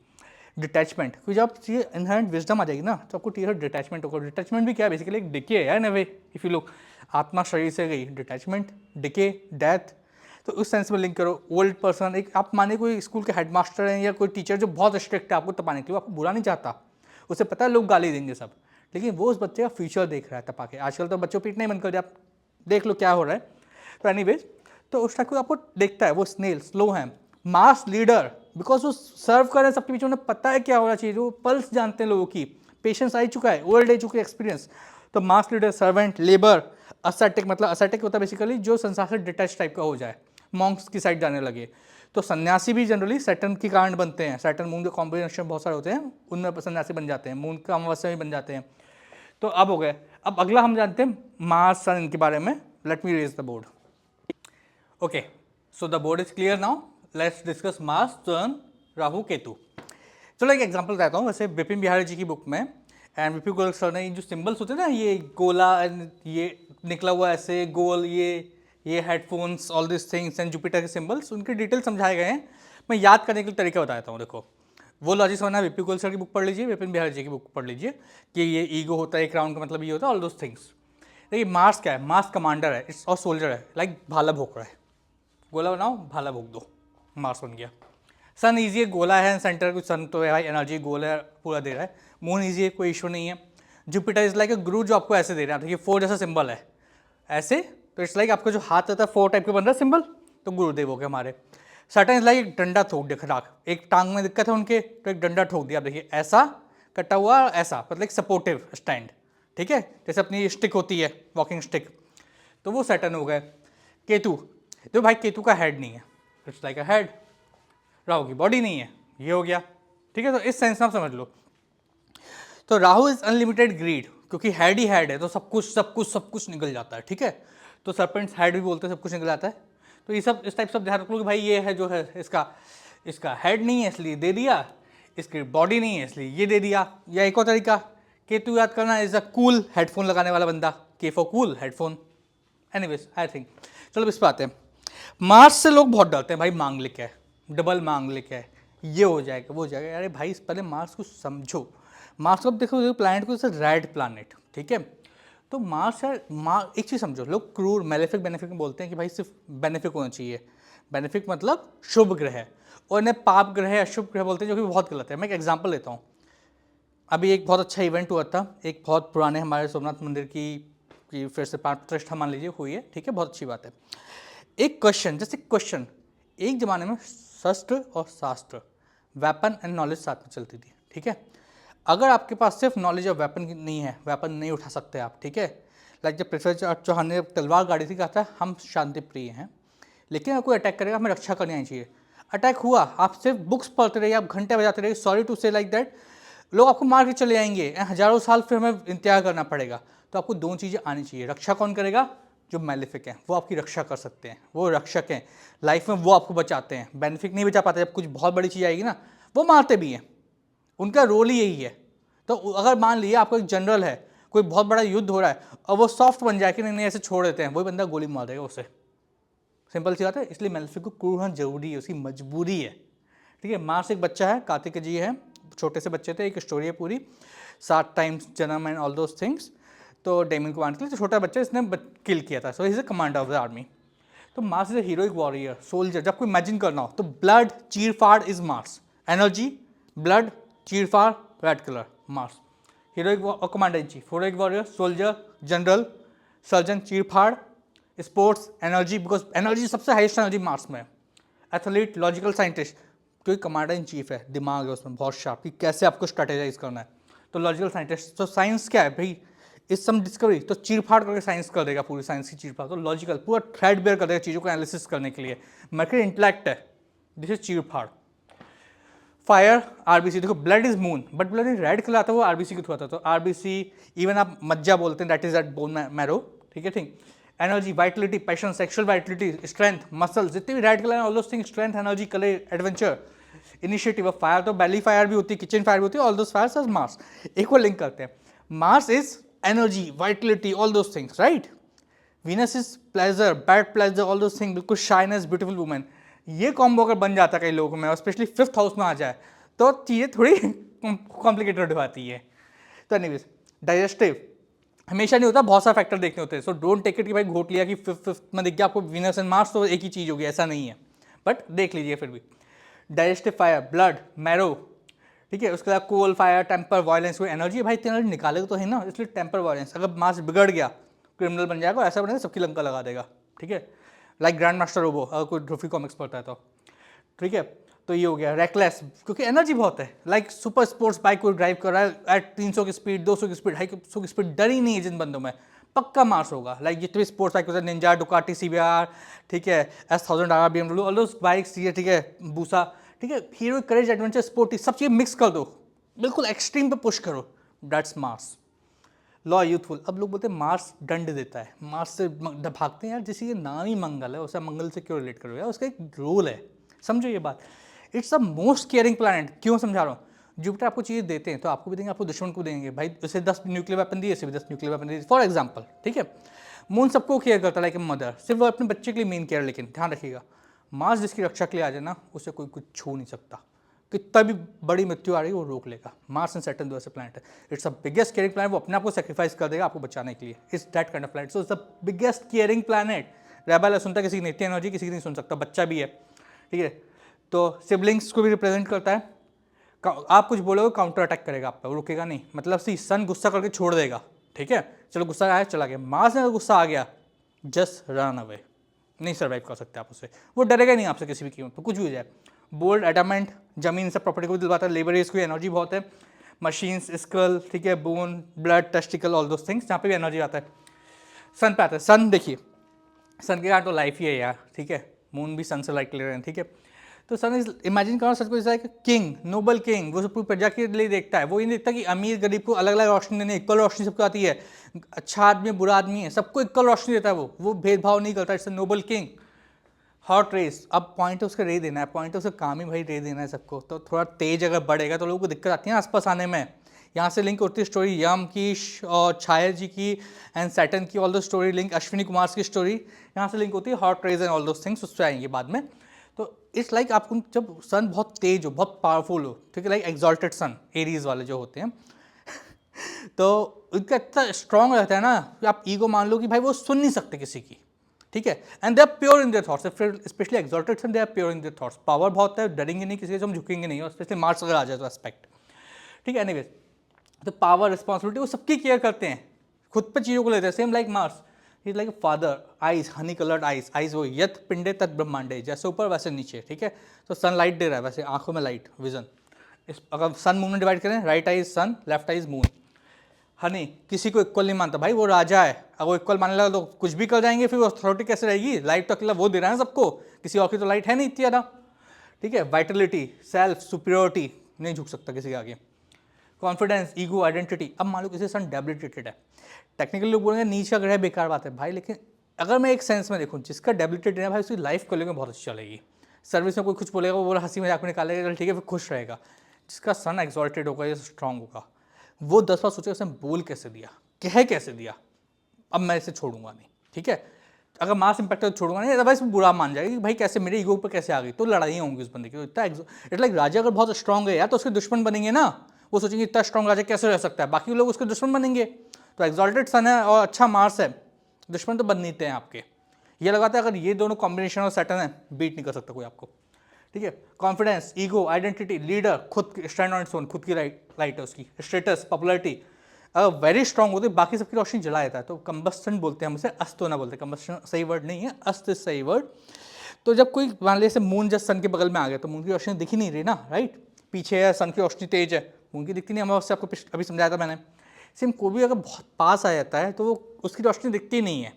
डिटैचमेंट, क्योंकि जब ये इनहेरेंट विजडम आ जाएगी ना, तो आपको टीयर डिटैचमेंट होगा। डिटैचमेंट भी क्या है? बेसिकली एक डिके है इन अ वे, इफ यू लुक, आत्मा शरीर से गई, डिटैचमेंट, डिके, डेथ। तो उस सेंस में लिंक करो। ओल्ड पर्सन, एक आप माने कोई स्कूल के हेडमास्टर हैं या कोई टीचर जो बहुत स्ट्रिक्ट है आपको तपाने के लिए, आपको बुरा नहीं चाहता, उसे पता है लोग गाली देंगे सब, लेकिन वो उस बच्चे का फ्यूचर देख रहा है तपा के। आजकल तो बच्चों पीटना ही बंद कर दिया, आप देख लो क्या हो रहा है। तो एनीवेज, तो उस टाइप को आपको देखता है, वो स्नेल, स्लो है। मास लीडर, बिकॉज वो सर्व कर रहे हैं सबके बीच, उन्हें पता है क्या होना चाहिए, वो पल्स जानते हैं लोगों की, पेशेंस आ चुका है, ओल्ड एज चुके एक्सपीरियंस। तो मास लीडर, सर्वेंट, लेबर, असैटिक, मतलब असैटिक होता है बेसिकली जो संसार से डिटैच टाइप का हो जाए, मॉन्क्स की साइड जाने लगे। तो सन्यासी भी जनरली सैटर्न के कारण बनते हैं, सैटर्न मून के कॉम्बिनेशन बहुत सारे होते हैं, उनमें सन्यासी बन जाते हैं, मून का अमावस्या भी बन जाते हैं। तो अब हो गए, अब अगला हम जानते हैं मार्स सन इनके बारे में। Let me raise the board. Okay, so the board is clear now, let's discuss Mars sun Rahu Ketu. चलो एक एग्जांपल बताता हूँ। वैसे विपिन बिहारी जी की बुक में एंड विपिन गोयल सर ने जो सिंबल्स होते हैं ना, ये गोला एंड ये निकला हुआ ऐसे गोल, ये headphones, all this things and Jupiter के सिंबल्स, उनके डिटेल समझाए गए हैं। मैं याद करने के लिए तरीका बताता हूँ। देखो, वो लॉजिक समझना, विपिन गोयल सर की बुक पढ़ लीजिए, विपिन बिहारी जी की बुक पढ़ लीजिए कि ये ईगो होता है, एक राउंड का मतलब ये होता है, ऑल दोस थिंग्स। देखिए मार्स क्या है, मार्स कमांडर है, इट्स और सोल्जर है, लाइक भाला भोंक रहा है, गोला बनाओ भाला भोंक दो, मार्स बन गया। सन ईजी गोला है, सेंटर कुछ सन तो है भाई, एनर्जी गोल है, पूरा दे रहा है। मून ईजी है, कोई इशू नहीं है। जुपिटर इज लाइक ए गुरु जो आपको ऐसे दे रहा है, देखिए 4 जैसा सिंबल है ऐसे, तो इट्स लाइक आपका जो हाथ रहता है 4 टाइप का बन रहा है सिंबल, तो गुरुदेव हो गए हमारे। सैटर्न इज लाइक एक डंडा ठोक दिया खटाक, एक टांग में दिक्कत है उनके तो एक डंडा ठोक दिया, आप देखिए ऐसा कटा हुआ, ऐसा मतलब एक सपोर्टिव स्टैंड, ठीक है, जैसे अपनी स्टिक होती है वॉकिंग स्टिक, तो वो सैटर्न हो गए। केतु, तो भाई केतु का हेड नहीं है, it's like a head, Rahu की बॉडी नहीं है, ये हो गया, ठीक है। तो इस सेंस में आप समझ लो। तो राहु इज अनलिमिटेड ग्रीड, क्योंकि हेड ही हेड है तो सब कुछ सब कुछ सब कुछ निकल जाता है, ठीक है। तो सरपेंट्स हेड भी बोलते हैं, सब कुछ निकल जाता है। तो ये सब इस टाइप सब ध्यान रख लो कि भाई ये है जो है इसका हेड नहीं है इसलिए दे दिया, इसकी बॉडी नहीं है इसलिए ये दे दिया। या एक और तरीका केतु याद करना, इज अ कूल हेडफोन लगाने वाला बंदा, के for cool headphone. Anyways I think, चलो इस पर आते हैं। मार्स से लोग बहुत डरते हैं, भाई मांगलिक है, डबल मांगलिक है, ये हो जाएगा वो हो जाएगा। अरे भाई पहले मार्स को समझो। मार्स को देखो प्लैनेट को रेड प्लैनेट, ठीक है। तो मार्स है, एक चीज़ समझो, लोग क्रूर मेलेफिक बेनिफिक में बोलते हैं कि भाई सिर्फ बेनिफिक होना चाहिए, बेनिफिक मतलब शुभ ग्रह, और इन्हें पाप ग्रह अशुभ ग्रह बोलते हैं, जो कि बहुत गलत है। मैं एक एग्जाम्पल लेता हूँ। अभी एक बहुत अच्छा इवेंट हुआ था, एक बहुत पुराने हमारे सोमनाथ मंदिर की फिर से प्राण प्रतिष्ठा मान लीजिए हुई है, ठीक है, बहुत अच्छी बात है। एक क्वेश्चन, जैसे क्वेश्चन, एक जमाने में शस्त्र और शास्त्र, वेपन एंड नॉलेज साथ में चलती थी, ठीक है। अगर आपके पास सिर्फ नॉलेज और वेपन नहीं है, वेपन नहीं उठा सकते आप, ठीक है। लाइक जब पृथ्वीराज चौहान ने तलवार गाड़ी थी, कहा था हम शांति प्रिय हैं, लेकिन अगर कोई अटैक करेगा हमें रक्षा करनी आनी चाहिए। अटैक हुआ, आप सिर्फ बुक्स पढ़ते रहिए, आप घंटे बजाते रहिए, सॉरी टू से लाइक दैट, लोग आपको मार के चले जाएंगे, हजारों साल फिर हमें इंतजार करना पड़ेगा। तो आपको दो चीज़ें आनी चाहिए। रक्षा कौन करेगा? जो मैलिफिक हैं, वो आपकी रक्षा कर सकते हैं, वो रक्षक हैं लाइफ में, वो आपको बचाते हैं। बेनिफिक नहीं बचा पाते, जब कुछ बहुत बड़ी चीज़ आएगी ना, वो मारते भी हैं, उनका रोल ही यही है। तो अगर मान लीजिए आपको एक जनरल है, कोई बहुत बड़ा युद्ध हो रहा है और वो सॉफ्ट बन जाए कि नहीं ऐसे छोड़ देते हैं, वही बंदा गोली मार देगा उसे, सिंपल सी बात है। इसलिए मैलिफिक को क्रूर होना जरूरी है, उसकी मजबूरी है, ठीक है। मार्स एक बच्चा है, कार्तिक जी है, छोटे से बच्चे थे, एक स्टोरी है पूरी, 7 टाइम्स जन्म एंड ऑल दोस थिंग्स। तो डेमन को मारने के लिए तो छोटा बच्चा इसने किल किया था, so he is a commander of the army. तो Mars is a heroic warrior soldier. जब कोई इमेजिन करना हो तो ब्लड चीर फाड़ इज मार्स, एनर्जी ब्लड चीर फाड़ रेड कलर मार्स, हीरोइक और commander in chief, heroic warrior soldier general surgeon चीर फाड़, स्पोर्ट्स एनर्जी, बिकॉज एनर्जी सबसे हाईएस्ट एनर्जी मार्स में, एथलीट लॉजिकल साइंटिस्ट, क्योंकि कमांडर इन चीफ है, दिमाग है उसमें बहुत शार्प कि कैसे आपको स्ट्रेटेजाइज करना है। तो लॉजिकल साइंटिस्ट, तो साइंस क्या है भाई, इस सम डिस्कवरी, तो चीरफाड़ करके साइंस कर देगा, पूरी साइंस की चीरफाड़। तो लॉजिकल पूरा थ्रेड बेयर कर देगा चीज़ों को एनालिसिस करने के लिए। मर्करी इंटेलेक्ट है, दिस इज चीरफाड़। फायर आरबीसी, देखो blood is moon, but blood is red colour आता है, वो आरबीसी के थ्रू आता है। तो आरबीसी इवन आप मज्जा बोलते हैं, that is that bone marrow, ठीक है, ठीक। Energy Vitality passion sexual Vitality strength muscles, जितने भी रेड कलर है all those things, strength energy colour adventure initiative of fire. तो बैली फायर भी होती है, किचन फायर भी होती है, all those fires as Mars. एक और लिंक करते हैं, Mars is energy vitality all those things, right. Venus is pleasure bad pleasure all those things, बिल्कुल शाइनेस ब्यूटीफुल वुमेन। ये कॉम्बो अगर बन जाता है कई लोगों में, और स्पेशली 5th हाउस में आ जाए, तो चीज़ें थोड़ी कॉम्प्लिकेटेड हो जाती है। तो एनीवेज डाइजेस्टिव हमेशा नहीं होता, बहुत सारे फैक्टर देखने होते हैं। सो डोंट टेक इट कि भाई घोट लिया कि 5th में दिख गया आपको वीनस एंड मार्स तो एक ही चीज़ होगी, ऐसा नहीं है, बट देख लीजिए फिर भी। डाइजेस्टिव फायर ब्लड मैरो, ठीक है। उसके बाद कोल फायर टेम्पर वायलेंस, कोई एनर्जी भाई, इतनी एनर्जी निकालेगा तो है ना, इसलिए टेम्पर वायलेंस। अगर मार्स बिगड़ गया क्रिमिनल बन जाएगा, ऐसा बनेगा सबकी लंका लगा देगा, ठीक है। लाइक ग्रैंड मास्टर रोबो, अगर कोई ड्रोफी कॉमिक्स पढ़ता है तो, ठीक है। तो ये हो गया रेकलेस, क्योंकि एनर्जी बहुत है, लाइक सुपर स्पोर्ट्स बाइक को ड्राइव कर रहा है एट 300 की स्पीड, 200 की स्पीड, 250 की स्पीड, डर ही नहीं है जिन बंदों में, पक्का मार्स होगा। लाइक जितने भी स्पोर्ट्स बाइक होते हैं, निंजा, डुकाटी, CBR, ठीक है, S1000R, BMW, all those bikes, ये ठीक है, बूसा, ठीक है, हीरो, करेज, एडवेंचर, स्पोर्टी, सब चीज़ें मिक्स कर दो, बिल्कुल एक्सट्रीम पे पुश करो, दैट्स मार्स। Law youthful. अब लोग बोलते हैं मार्स दंड देता है, मार्स से भागते हैं यार, जैसे ये नाम ही मंगल है, उसे मंगल से क्यों रिलेट करो यार, उसका एक रोल है, समझो ये बात। It's the most caring planet. क्यों समझा रहा हूँ, जुपिटर आपको चीज़ें देते हैं तो आपको भी देंगे, आपको दुश्मन को देंगे, भाई उसे 10 न्यूक्लियर वेपन दिए, इसे भी 10 न्यूक्लियर वेपन दिए, फॉर एग्जाम्पल, ठीक है। मून सबको केयर करता है लाइक ए मदर, सिर्फ वो अपने बच्चे के लिए मेन केयर, लेकिन ध्यान रखिएगा मार्स जिसकी रक्षा के लिए आ जाए ना, उसे कोई कुछ छू नहीं सकता, कितना भी बड़ी मृत्यु आ रही है वो रोक लेगा। मार्स एंड सैटर्न दो ऐसे प्लैनेट है, it's the biggest caring planet, वो अपने आप को सेक्रीफाइस कर देगा आपको बचाने के लिए, it's that kind of planet, so it's the biggest caring planet. Rebel है, सुनता किसी की नहीं, इतनी एनर्जी किसी की नहीं सुन सकता, बच्चा भी है, ठीक है। तो सिबलिंग्स को भी रिप्रेजेंट करता है, आप कुछ बोलोगे काउंटर अटैक करेगा आप पे, वो रुकेगा नहीं, मतलब सी सन गुस्सा करके छोड़ देगा, ठीक है, चलो गुस्सा आया चला गया। मार्स में अगर गुस्सा आ गया, जस्ट रन अवे, नहीं सर्वाइव कर सकते आप उससे, वो डरेगा नहीं आपसे किसी भी कीमत पर, कुछ भी हो जाए। बोल्ड, एडामेंट, जमीन से प्रॉपर्टी को भी दिलवाता है, लेबर इसकी एनर्जी बहुत है, मशीन्स, स्कल, ठीक है, bone, blood, testicle, all those things, जहाँ पे भी एनर्जी आता है। सन पे आता है, सन देखिए, सन के कारण तो लाइफ ही है यार, ठीक है, मून भी सन से लाइट ले रहे हैं, ठीक है। तो सन इज, इमेजिन करो सच को, जैसा कि किंग, नोबल किंग, वो सब पूरी प्रजा के लिए देखता है, वो ये नहीं देखता कि अमीर गरीब को अलग अलग रोशनी देनी, इक्वल रोशनी सबको आती है, अच्छा आदमी है बुरा आदमी है, सबको इक्वल रोशनी देता है, वो भेदभाव नहीं करता, it's a noble king. Hot rays, अब पॉइंट है उसका रे देना है, पॉइंट है उसका काम ही भाई रे देना है सबको, तो थोड़ा तेज अगर बढ़ेगा तो लोगों को दिक्कत आती है आसपास आने में। यहाँ से लिंक होती है स्टोरी यम की और छाया जी की एंड सैटर्न की, all those story link, Ashwini Kumar की स्टोरी यहाँ से लिंक होती है, hot rays and all those things, उससे आएंगे बाद में। तो इट्स लाइक आपको जब सन बहुत तेज हो, बहुत पावरफुल हो, ठीक है, लाइक एग्जॉल्टेड सन, एरीज वाले जो होते हैं तो उनका इतना स्ट्रॉन्ग रहता है ना कि आप ईगो मान लो कि भाई वो सुन नहीं सकते किसी की, ठीक है, and they are pure in their thoughts, specially exalted sun, they are pure in their thoughts, power बहुत है, डरेंगे नहीं किसी से, हम झुकेंगे नहीं, और स्पेशली मार्स अगर आ जाए तो एस्पेक्ट, ठीक है। एनीवेज, तो पावर, रिस्पॉन्सिबिलिटी, वो सबकी केयर करते हैं, खुद पे चीज़ों को लेते हैं, same like Mars, is like father. Eyes, Honey coloured eyes, eyes वो यत पिंडे तत् ब्रह्मांडे, जैसे ऊपर वैसे नीचे, ठीक है। तो सन लाइट दे रहा है, वैसे आंखों में लाइट, विजन, इस अगर सन मून में डिवाइड करें, राइट आइज सन, लेफ्ट आइज मून। हनी किसी को इक्वल नहीं मानता, भाई वो राजा है, अगर वो इक्वल मानने लगा तो कुछ भी कर जाएंगे, फिर वो अथॉरिटी कैसे रहेगी, लाइट तो अकेला वो दे रहा है सबको, किसी और की तो लाइट है नहीं इतनी ज़्यादा, ठीक है। वाइटलिटी, सेल्फ सुपीरियोरिटी, नहीं झुक सकता किसी के आगे। Confidence, ego, identity. अब मान लो किसी सन डेबिलिटेटेड है, टेक्निकली लोग बोलेंगे नीच का ग्रह बेकार बात है भाई, लेकिन अगर मैं एक सेंस में देखूँ, जिसका डेबिलिटेटेड है भाई, उसकी लाइफ को लेकर बहुत अच्छी चलेगी, सर्विस में कोई कुछ बोलेगा वो हंसी मजाक में निकालेगा, ठीक है, फिर खुश रहेगा। जिसका सन एक्सॉल्टेड होगा या स्ट्रांग होगा, वो 10 बार सोचेगा उसने बोल कैसे दिया, कह कैसे दिया, अब मैं इसे छोड़ूंगा नहीं, ठीक है। अगर मास इंपैक्ट तो छोड़ूंगा नहीं, अदरवाइज बुरा मान जाएगा कि भाई कैसे मेरे ईगो पर कैसे आ गई, तो लड़ाइयाँ होंगी उस बंदे की। इतना इट्स लाइक राजा अगर बहुत स्ट्रॉन्ग है यार, तो उसके दुश्मन बनेंगे ना, वो सोचेंगे इतना स्ट्रॉन्ग राजा कैसे रह सकता है, बाकी लोग उसके दुश्मन बनेंगे। तो एक्सॉल्टेड सन है और अच्छा मार्स है, दुश्मन तो बन नहीं थे आपके। ये लगाता है अगर ये दोनों कॉम्बिनेशन और सैटर्न है, बीट नहीं कर सकता कोई आपको, ठीक है। कॉन्फिडेंस, ईगो, आइडेंटिटी, लीडर, खुद स्टैंड ऑन इट्स ओन, खुद की लाइट है उसकी, स्टेटस, पॉपुलरिटी, अगर वेरी स्ट्रॉन्ग होते बाकी सबकी रोशनी जला देता है, तो कंबस्टन बोलते हैं हम उसे, अस्त होना बोलते हैं, कंबस्टन सही वर्ड नहीं है, अस्त सही वर्ड। तो जब कोई मान लीजिए मून जस्ट सन के बगल में आ गया, तो मून की रोशनी दिख ही नहीं रही ना, राइट, पीछे है, सन की रोशनी तेज है, मून की दिखती नहीं, हमें उससे आपको अभी समझाया था मैंने। सेम कोई भी अगर बहुत पास आ जाता है तो वो उसकी रोशनी दिखती नहीं है,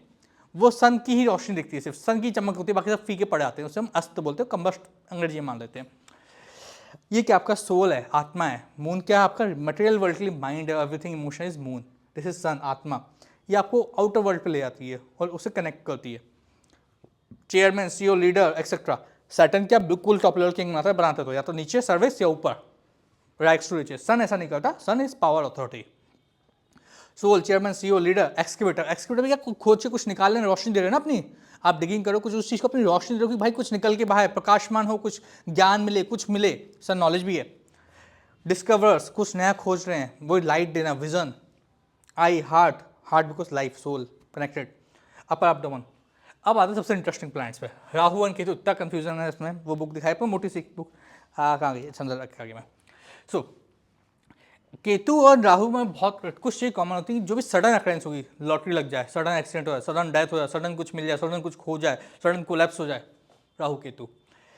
वो सन की ही रोशनी दिखती है, सिर्फ सन की चमक होती है, बाकी सब फीके पड़ जाते हैं, उसे हम अस्त बोलते हैं, कंबस्ट अंग्रेजी मान लेते हैं। ये क्या आपका सोल है, आत्मा है। मून क्या है आपका मटेरियल वर्ल्ड के लिए माइंड है, everything emotion is moon, this is sun, आत्मा। ये आपको आउटर वर्ल्ड पे ले जाती है और उसे कनेक्ट करती है। Chairman, CEO, leader etcetera. Saturn क्या बिल्कुल टॉप लेवल किंग बनाता तो या तो नीचे सर्विस या ऊपर, राइट्स टू रिचेस। सन ऐसा नहीं करता, sun is power authority. Soul, chairman, CEO, leader, excavator. Excavator भी क्या खोज के कुछ निकालने रोशनी दे रहे हैं ना अपनी, आप डिगिंग करो कुछ उस चीज़ को अपनी रोशनी दे कि भाई कुछ निकल के बाहर प्रकाशमान हो, कुछ ज्ञान मिले, कुछ मिले, सर नॉलेज भी है। डिस्कवर्स, कुछ नया खोज रहे हैं, वो लाइट देना, vision. Eye, heart, heart because life, soul connected. Upper up down. अब आते हैं सबसे इंटरेस्टिंग प्लैनेट्स पे, राहु और केतु। इतना कंफ्यूजन है इसमें, वो बुक दिखाई पर मोटी सी बुक, कहाँ गई, समझ रखा आगे मैं। सो केतु और राहु में बहुत कुछ चीज़ कॉमन होती है, जो भी सडन अक्रेंस होगी, लॉटरी लग जाए, सडन एक्सीडेंट हो जाए, सडन डेथ हो जाए, सडन कुछ मिल जाए, सडन कुछ खो जाए, सडन कोलैप्स हो जाए, राहु केतु।